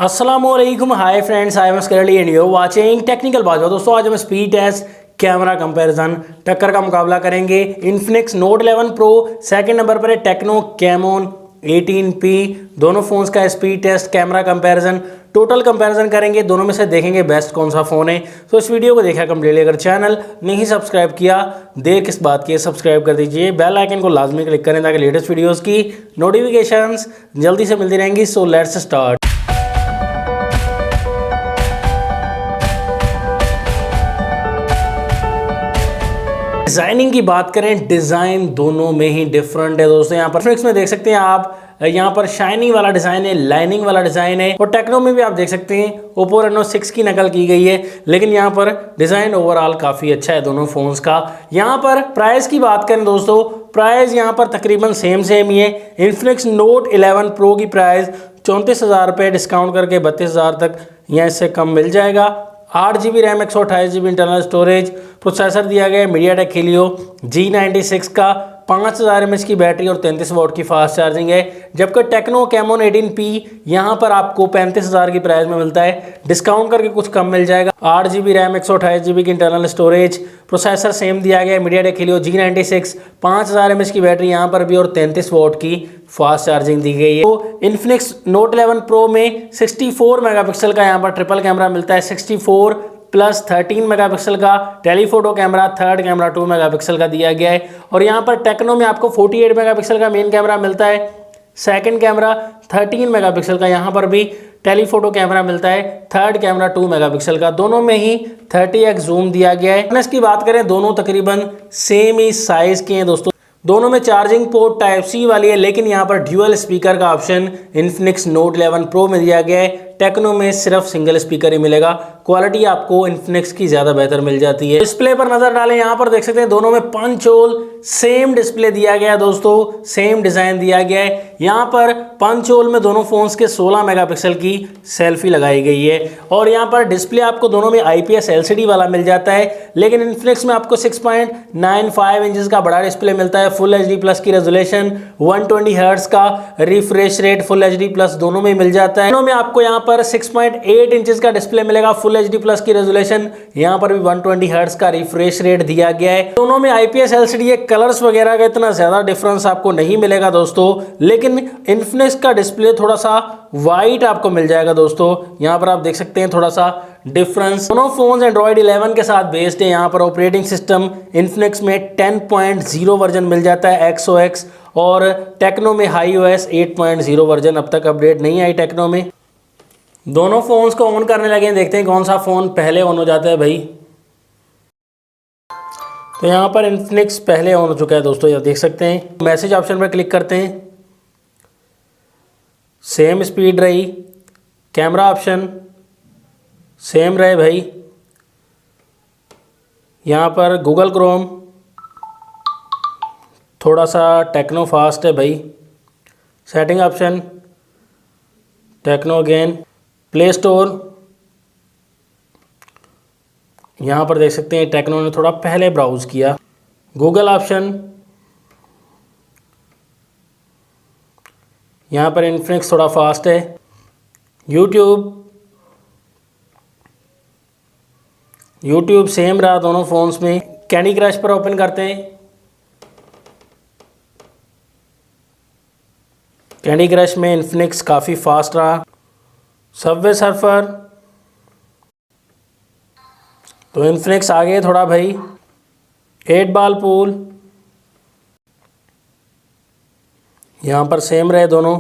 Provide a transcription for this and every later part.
अस्सलामुअलैकुम, hi friends, I am स्करली and you watching technical बात। दोस्तों आज हम स्पीड टेस्ट कैमरा कंपैरिजन टक्कर का मुकाबला करेंगे। Infinix Note 11 pro second number पर है, टेक्नो कैमोन 18P। दोनों फोन्स का speed test camera comparison total comparison करेंगे, दोनों में से देखेंगे बेस्ट कौन सा फ़ोन है। तो इस वीडियो को देखा कम्प्लीटली। अगर चैनल नहीं सब्सक्राइब किया, देर किस बात की, सब्सक्राइब कर दीजिए। बेल आइकन को लाजमी क्लिक करें ताकि लेटेस्ट वीडियोज़ की नोटिफिकेशंस जल्दी से मिलती रहेंगी। So let's start. डिज़ाइनिंग की बात करें, डिज़ाइन दोनों में ही डिफरेंट है दोस्तों। यहाँ पर फिक्स में देख सकते हैं आप, यहाँ पर शाइनिंग वाला डिज़ाइन है, लाइनिंग वाला डिज़ाइन है। और टेक्नो में भी आप देख सकते हैं ओप्पो रेनो 6 की नकल की गई है, लेकिन यहाँ पर डिज़ाइन ओवरऑल काफ़ी अच्छा है दोनों फ़ोन्स का। यहाँ पर प्राइस की बात करें दोस्तों, प्राइस यहाँ पर तकरीबन सेम ही है। इन्फिनिक्स नोट 11 प्रो की प्राइस 34,000 रुपये, डिस्काउंट करके 32,000 तक या इससे कम मिल जाएगा। 8GB RAM, 128GB internal storage, processor दिया गया है मीडियाटेक हीलियो G96 का, 5000 mAh की बैटरी और 33 वाट की फास्ट चार्जिंग है। जबकि टेक्नो कैमोन 18P यहाँ पर आपको 35,000 की प्राइस में मिलता है, डिस्काउंट करके कुछ कम मिल जाएगा। 8GB रैम, 128GB की इंटरनल स्टोरेज, प्रोसेसर सेम दिया गया है मीडियाटेक हीलियो G96, 5000 mAh की बैटरी यहाँ पर भी और 33 वाट की फास्ट चार्जिंग दी गई है। तो इन्फिनिक्स नोट 11 प्रो में 64 मेगापिक्सल का यहाँ पर ट्रिपल कैमरा मिलता है, 64 प्लस 13 मेगापिक्सल का telephoto camera, third camera 2 megapixel का दिया गया है। और यहाँ पर टेक्नो में आपको 48 मेगापिक्सल का मेन कैमरा मिलता है, सेकंड कैमरा 13 मेगापिक्सल का, यहाँ पर भी टेलीफोटो कैमरा मिलता है, थर्ड कैमरा 2 मेगापिक्सल का। दोनों में ही 30x जूम दिया गया है। इसकी बात करें, दोनों तकरीबन सेम ही साइज के हैं दोस्तों। दोनों में चार्जिंग पोर्ट टाइप सी वाली है, लेकिन यहाँ पर ड्यूअल स्पीकर का ऑप्शन इन्फिनिक्स नोट 11 प्रो में दिया गया है। टेक्नो में सिर्फ सिंगल स्पीकर ही मिलेगा। क्वालिटी आपको इन्फिनिक्स की ज़्यादा बेहतर मिल जाती है। डिस्प्ले पर नज़र डालें, यहाँ पर देख सकते हैं दोनों में पंच होल सेम डिस्प्ले दिया गया है दोस्तों, सेम डिज़ाइन दिया गया है। यहाँ पर पंच होल में दोनों फोन्स के 16 मेगापिक्सल की सेल्फी लगाई गई है। और यहाँ पर डिस्प्ले आपको दोनों में IPS LCD वाला मिल जाता है, लेकिन इन्फिनिक्स में आपको 6.95 इंचेस का बड़ा डिस्प्ले मिलता है, फुल HD प्लस की रेजोल्यूशन, 120 हर्ट्ज का refresh rate, full HD plus दोनों में मिल जाता है। दोनों में आपको यहाँ पर 6.8 इंचेस का डिस्प्ले मिलेगा, फुल HD प्लस की रेजोल्यूशन, यहाँ पर भी 120 हर्ट्ज का रिफ्रेश रेट दिया गया है। दोनों में IPS LCD है, कलर्स वगैरह का इतना ज्यादा डिफरेंस आपको नहीं मिलेगा दोस्तों, लेकिन इन्फिनिक्स का डिस्प्ले थोड़ा सा वाइट आपको मिल जाएगा दोस्तों। यहाँ पर आप देख सकते हैं थोड़ा सा डिफरेंस। दोनों फोन्स एंड्रॉइड 11 के साथ बेस्ड है। यहाँ पर ऑपरेटिंग सिस्टम इन्फिनिक्स में 10.0 वर्जन मिल जाता है XOX, और टेक्नो में HiOS 8.0 वर्जन अब तक अपडेट नहीं आई टेक्नो में। दोनों फोन्स को ऑन करने लगे हैं, देखते हैं कौन सा फोन पहले ऑन हो जाता है भाई। तो यहाँ पर इन्फिनिक्स पहले ऑन हो चुका है दोस्तों, ये देख सकते हैं। मैसेज ऑप्शन पर क्लिक करते हैं, सेम स्पीड रही। कैमरा ऑप्शन सेम रहे भाई। यहाँ पर गूगल क्रोम थोड़ा सा टेक्नो फास्ट है भाई। Setting option Tecno again. Play store यहाँ पर देख सकते हैं टेक्नो ने थोड़ा पहले ब्राउज किया। गूगल ऑप्शन, यहाँ पर इन्फिनिक्स थोड़ा फास्ट है। यूट्यूब सेम रहा दोनों फोन्स में। कैंडी क्रश पर ओपन करते हैं, कैंडी क्रश में इन्फिनिक्स काफ़ी फास्ट रहा। सबवे सर्फर तो इन्फिनिक्स आगे थोड़ा भाई। 8 बॉल पूल यहाँ पर सेम रहे दोनों।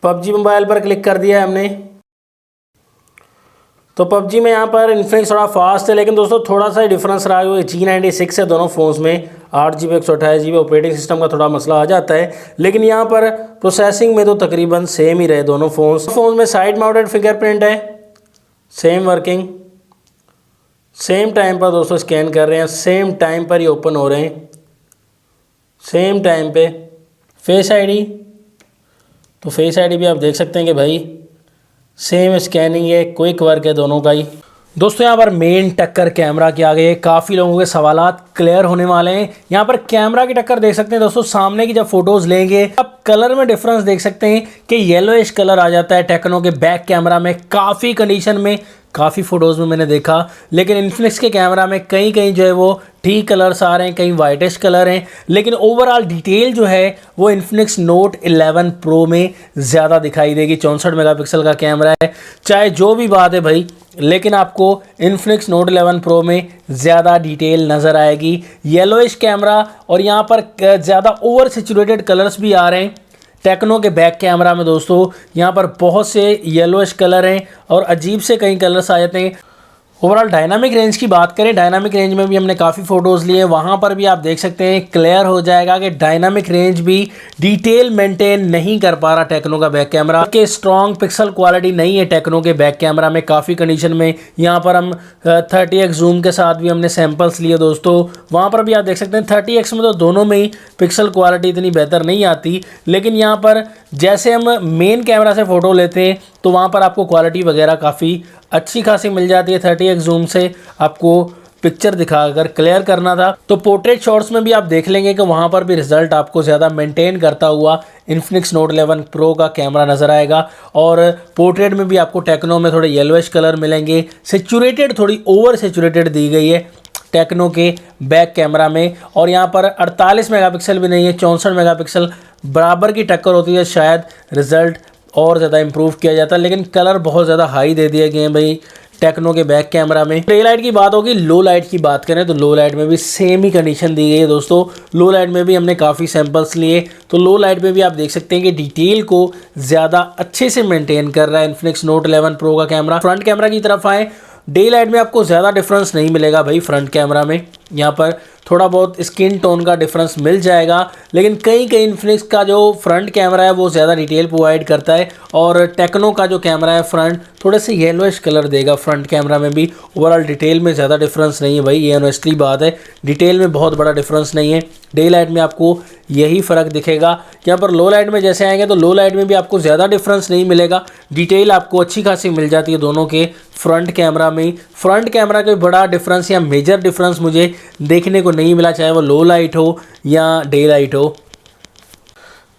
PUBG मोबाइल पर क्लिक कर दिया है हमने, तो PUBG में यहाँ पर इन्फिनिक्स थोड़ा फास्ट है, लेकिन दोस्तों थोड़ा सा डिफरेंस रहा है। G96 है दोनों फ़ोन्स में, 8GB 128GB ऑपरेटिंग सिस्टम का थोड़ा मसला आ जाता है, लेकिन यहाँ पर प्रोसेसिंग में तो तकरीबन सेम ही रहे दोनों फ़ोन्स में। साइड माउंटेड फिंगरप्रिंट है, सेम वर्किंग, सेम टाइम पर दोस्तों स्कैन कर रहे हैं, सेम टाइम पर ही ओपन हो रहे हैं, सेम टाइम पे। फेस आईडी, तो फेस आईडी भी आप देख सकते हैं कि भाई सेम स्कैनिंग है, क्विक वर्क है दोनों का ही। दोस्तों यहाँ पर मेन टक्कर कैमरा की आ गई है। काफ़ी लोगों के सवालात क्लियर होने वाले हैं। यहाँ पर कैमरा की टक्कर देख सकते हैं दोस्तों। सामने की जब फोटोज लेंगे अब कलर में डिफरेंस देख सकते हैं कि येलोइश कलर आ जाता है टेक्नो के बैक कैमरा में। काफ़ी कंडीशन में, काफ़ी फ़ोटोज़ में मैंने देखा, लेकिन इन्फिनिक्स के कैमरा में कहीं कहीं जो है वो ठीक कलर्स आ रहे हैं, कहीं वाइटिश कलर हैं, लेकिन ओवरऑल डिटेल जो है वो इन्फिनिक्स नोट 11 प्रो में ज़्यादा दिखाई देगी। 64 मेगापिक्सल का कैमरा है, चाहे जो भी बात है भाई, लेकिन आपको इन्फिनिक्स नोट 11 प्रो में ज़्यादा डिटेल नज़र आएगी। येलोइश कैमरा और यहाँ पर ज़्यादा ओवर सेचुरेटेड कलर्स भी आ रहे हैं टेक्नो के बैक कैमरा में दोस्तों। यहाँ पर बहुत से येलोइश कलर हैं और अजीब से कई कलर्स आ जाते हैं। ओवरऑल डायनामिक रेंज की बात करें, डायनामिक रेंज में भी हमने काफ़ी फ़ोटोज़ लिए, वहाँ पर भी आप देख सकते हैं क्लियर हो जाएगा कि डायनामिक रेंज भी डिटेल मेंटेन नहीं कर पा रहा टेक्नो का बैक कैमरा। के स्ट्रॉन्ग पिक्सल क्वालिटी नहीं है टेक्नो के बैक कैमरा में काफ़ी कंडीशन में। यहाँ पर हम 30x जूम के साथ भी हमने सैम्पल्स लिए दोस्तों, वहाँ पर भी आप देख सकते हैं 30x में तो दोनों में ही पिक्सल क्वालिटी इतनी बेहतर नहीं आती, लेकिन यहाँ पर जैसे हम मेन कैमरा से फ़ोटो लेते हैं तो वहाँ पर आपको क्वालिटी वगैरह काफ़ी अच्छी खासी मिल जाती है। 30x जूम से आपको पिक्चर दिखाकर क्लियर करना था तो पोर्ट्रेट शॉट्स में भी आप देख लेंगे कि वहाँ पर भी रिजल्ट आपको ज़्यादा मेंटेन करता हुआ इन्फिनिक्स नोट 11 प्रो का कैमरा नज़र आएगा। और पोर्ट्रेट में भी आपको टेक्नो में थोड़े येलोइश कलर मिलेंगे, सेचुरेटेड थोड़ी ओवर सेचुरेटेड दी गई है टेक्नो के बैक कैमरा में। और यहाँ पर 48 मेगापिक्सल भी नहीं है, 64 मेगापिक्सल बराबर की टक्कर होती है, शायद रिज़ल्ट और ज़्यादा इंप्रूव किया जाता है, लेकिन कलर बहुत ज़्यादा हाई दे दिए गए हैं भाई टेक्नो के बैक कैमरा में। डे लाइट की बात होगी, लो लाइट की बात करें तो लो लाइट में भी सेम ही कंडीशन दी गई है दोस्तों। लो लाइट में भी हमने काफ़ी सैंपल्स लिए, तो लो लाइट में भी आप देख सकते हैं कि डिटेल को ज़्यादा अच्छे से मेंटेन कर रहा है इन्फिनिक्स नोट 11 प्रो का कैमरा। फ्रंट कैमरा की तरफ आए, डे लाइट में आपको ज़्यादा डिफरेंस नहीं मिलेगा भाई फ्रंट कैमरा में। यहाँ पर थोड़ा बहुत स्किन टोन का डिफरेंस मिल जाएगा, लेकिन कहीं कहीं इन्फिनिक्स का जो फ्रंट कैमरा है वो ज़्यादा डिटेल प्रोवाइड करता है और टेक्नो का जो कैमरा है फ्रंट थोड़े से येलोइश कलर देगा फ्रंट कैमरा में भी। ओवरऑल डिटेल में ज़्यादा डिफरेंस नहीं है भाई, ये ऑनेस्टली बात है, डिटेल में बहुत बड़ा डिफरेंस नहीं है। डे लाइट में आपको यही फ़र्क दिखेगा। यहाँ पर लो लाइट में जैसे आएंगे तो लो लाइट में भी आपको ज़्यादा डिफरेंस नहीं मिलेगा, डिटेल आपको अच्छी खासी मिल जाती है दोनों के फ्रंट कैमरा में। फ्रंट कैमरा का बड़ा डिफरेंस या मेजर डिफरेंस मुझे देखने को नहीं मिला, चाहे वो लो लाइट हो या डे लाइट हो।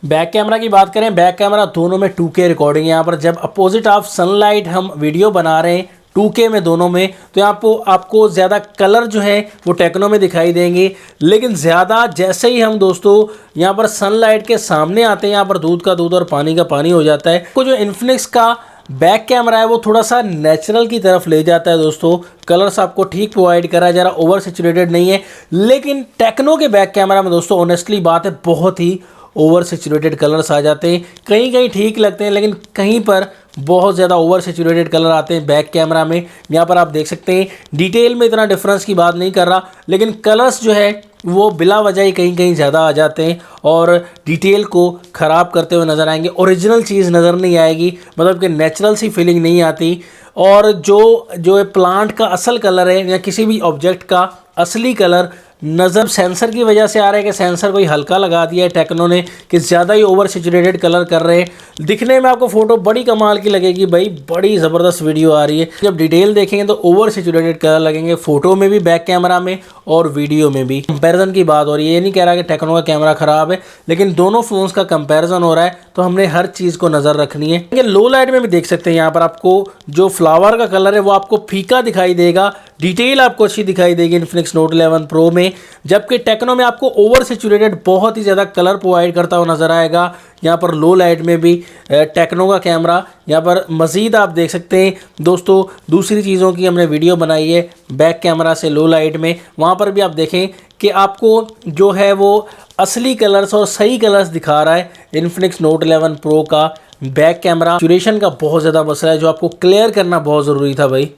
बैक कैमरा की बात करें, बैक कैमरा दोनों में 2K रिकॉर्डिंग है। यहाँ पर जब अपोजिट ऑफ सनलाइट हम वीडियो बना रहे हैं 2K में दोनों में, तो यहाँ पर आपको ज़्यादा कलर जो है वो टेक्नो में दिखाई देंगे, लेकिन ज़्यादा जैसे ही हम दोस्तों यहाँ पर सनलाइट के सामने आते हैं, यहाँ पर दूध का दूध और पानी का पानी हो जाता है। तो जो इन्फिनिक्स का बैक कैमरा है वो थोड़ा सा नेचुरल की तरफ ले जाता है दोस्तों, कलर्स आपको ठीक प्रोवाइड करा है, ज़रा ओवर सेचुरेटेड नहीं है। लेकिन टेक्नो के बैक कैमरा में दोस्तों ऑनेस्टली बात है बहुत ही ओवर सेचुरेटेड कलर्स आ जाते हैं। कहीं कहीं ठीक लगते हैं, लेकिन कहीं पर बहुत ज़्यादा ओवर सेचुरेटेड कलर आते हैं बैक कैमरा में। यहाँ पर आप देख सकते हैं डिटेल में इतना डिफरेंस की बात नहीं कर रहा, लेकिन कलर्स जो है वो बिला वजह ही कहीं कहीं ज़्यादा आ जाते हैं और डिटेल को ख़राब करते हुए नज़र आएंगे। ओरिजिनल चीज़ नज़र नहीं आएगी, मतलब कि नेचुरल सी फीलिंग नहीं आती। और जो प्लांट का असल कलर है या किसी भी ऑब्जेक्ट का असली कलर नज़र सेंसर की वजह से आ रहा है कि सेंसर कोई हल्का लगा दिया है टेक्नो ने कि ज़्यादा ही ओवर सेचुरेटेड कलर कर रहे हैं। दिखने में आपको फ़ोटो बड़ी कमाल की लगेगी भाई, बड़ी ज़बरदस्त वीडियो आ रही है, जब डिटेल देखेंगे तो ओवर सेचुरेटेड कलर लगेंगे फ़ोटो में भी, बैक कैमरा में और वीडियो में भी। कंपैरिजन की बात हो रही है, ये नहीं कह रहा कि टेक्नो का कैमरा ख़राब है, लेकिन दोनों फ़ोन्स का कंपैरिजन हो रहा है तो हमने हर चीज़ को नज़र रखनी है। लो लाइट में भी देख सकते हैं यहाँ पर आपको जो फ्लावर का कलर है वो आपको फीका दिखाई देगा, डिटेल आपको अच्छी दिखाई देगी इन्फिनिक्स नोट 11 प्रो में, जबकि टेक्नो में आपको ओवर सेचुरेटेड बहुत ही ज़्यादा कलर प्रोवाइड करता हुआ नज़र आएगा। यहाँ पर लो लाइट में भी टेक्नो का कैमरा, यहाँ पर मज़ीद आप देख सकते हैं दोस्तों दूसरी चीज़ों की हमने वीडियो बनाई है बैक कैमरा से लो लाइट में, वहाँ पर भी आप देखें कि आपको जो है वो असली कलर्स और सही कलर्स दिखा रहा है इन्फिनिक्स नोट 11 प्रो का बैक कैमरा। ड्यूरेशन का बहुत ज़्यादा मसला है जो आपको क्लियर करना बहुत ज़रूरी था भाई।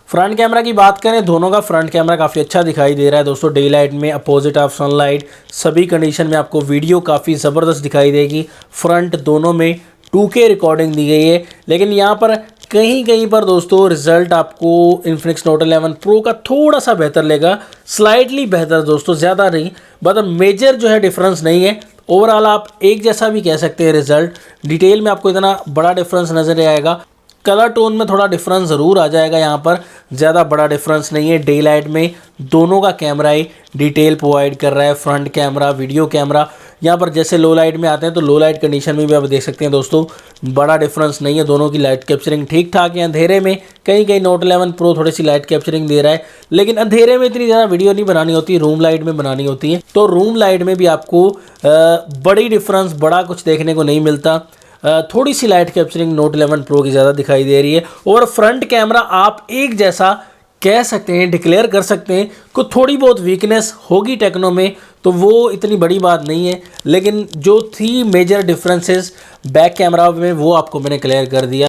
फ्रंट कैमरा की बात करें, दोनों का फ्रंट कैमरा काफ़ी अच्छा दिखाई दे रहा है दोस्तों। डे लाइट में, अपोजिट ऑफ सनलाइट, सभी कंडीशन में आपको वीडियो काफ़ी ज़बरदस्त दिखाई देगी। फ्रंट दोनों में 2K रिकॉर्डिंग दी गई है, लेकिन यहाँ पर कहीं कहीं पर दोस्तों रिजल्ट आपको इन्फिनिक्स नोट 11 प्रो का थोड़ा सा बेहतर लेगा, स्लाइटली बेहतर दोस्तों, ज़्यादा नहीं, मतलब मेजर जो है डिफरेंस नहीं है। ओवरऑल आप एक जैसा भी कह सकते हैं रिजल्ट, डिटेल में आपको इतना बड़ा डिफरेंस नज़र आएगा। कलर टोन में थोड़ा डिफरेंस ज़रूर आ जाएगा, यहाँ पर ज़्यादा बड़ा डिफरेंस नहीं है। डे लाइट में दोनों का कैमरा ही डिटेल प्रोवाइड कर रहा है, फ्रंट कैमरा, वीडियो कैमरा। यहाँ पर जैसे लो लाइट में आते हैं तो लो लाइट कंडीशन में भी आप देख सकते हैं दोस्तों, बड़ा डिफरेंस नहीं है, दोनों की लाइट कैप्चरिंग ठीक ठाक है। अंधेरे में कहीं कहीं नोट 11 प्रो थोड़ी सी लाइट कैप्चरिंग दे रहा है, लेकिन अंधेरे में इतनी ज़्यादा वीडियो नहीं बनानी होती, रूम लाइट में बनानी होती है। तो रूम लाइट में भी आपको बड़ी डिफरेंस, बड़ा कुछ देखने को नहीं मिलता। थोड़ी सी लाइट कैप्चरिंग नोट 11 प्रो की ज़्यादा दिखाई दे रही है। और फ्रंट कैमरा आप एक जैसा कह सकते हैं, डिक्लेयर कर सकते हैं कि थोड़ी बहुत वीकनेस होगी टेक्नो में, तो वो इतनी बड़ी बात नहीं है। लेकिन जो थी मेजर डिफरेंसेस बैक कैमरा में, वो आपको मैंने क्लियर कर दिया।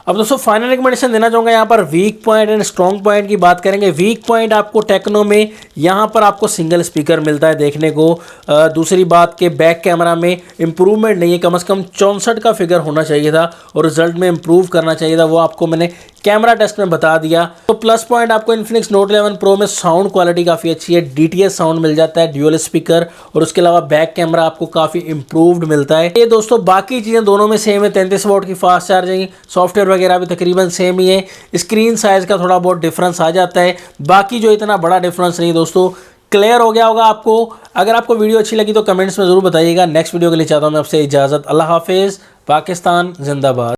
अब दोस्तों फाइनल रिकमेंडेशन देना चाहूँगा, यहाँ पर weak point and strong point की बात करेंगे। वीक पॉइंट आपको टेक्नो में यहाँ पर आपको सिंगल स्पीकर मिलता है देखने को। दूसरी बात के बैक कैमरा में इम्प्रूवमेंट नहीं है, कम से कम 64 का फिगर होना चाहिए था और रिजल्ट में इम्प्रूव करना चाहिए था, वो आपको मैंने कैमरा टेस्ट में बता दिया। तो प्लस पॉइंट आपको इन्फिनिक्स नोट 11 प्रो में साउंड क्वालिटी काफ़ी अच्छी है, DTS साउंड मिल जाता है, ड्यूअल स्पीकर, और उसके अलावा बैक कैमरा आपको काफ़ी इंप्रूव्ड मिलता है। ये दोस्तों बाकी चीज़ें दोनों में सेम है, 33 वॉट की फास्ट चार्जिंग, सॉफ्टवेयर वगैरह भी तकरीबन सेम ही है। स्क्रीन साइज़ का थोड़ा बहुत डिफरेंस आ जाता है, बाकी जो इतना बड़ा डिफरेंस नहीं दोस्तों। क्लियर हो गया होगा आपको। अगर आपको वीडियो अच्छी लगी तो कमेंट्स में ज़रूर बताइएगा। नेक्स्ट वीडियो के लिए चाहता हूँ मैं आपसे इजाज़त। अल्लाह हाफिज़। पाकिस्तान जिंदाबाद।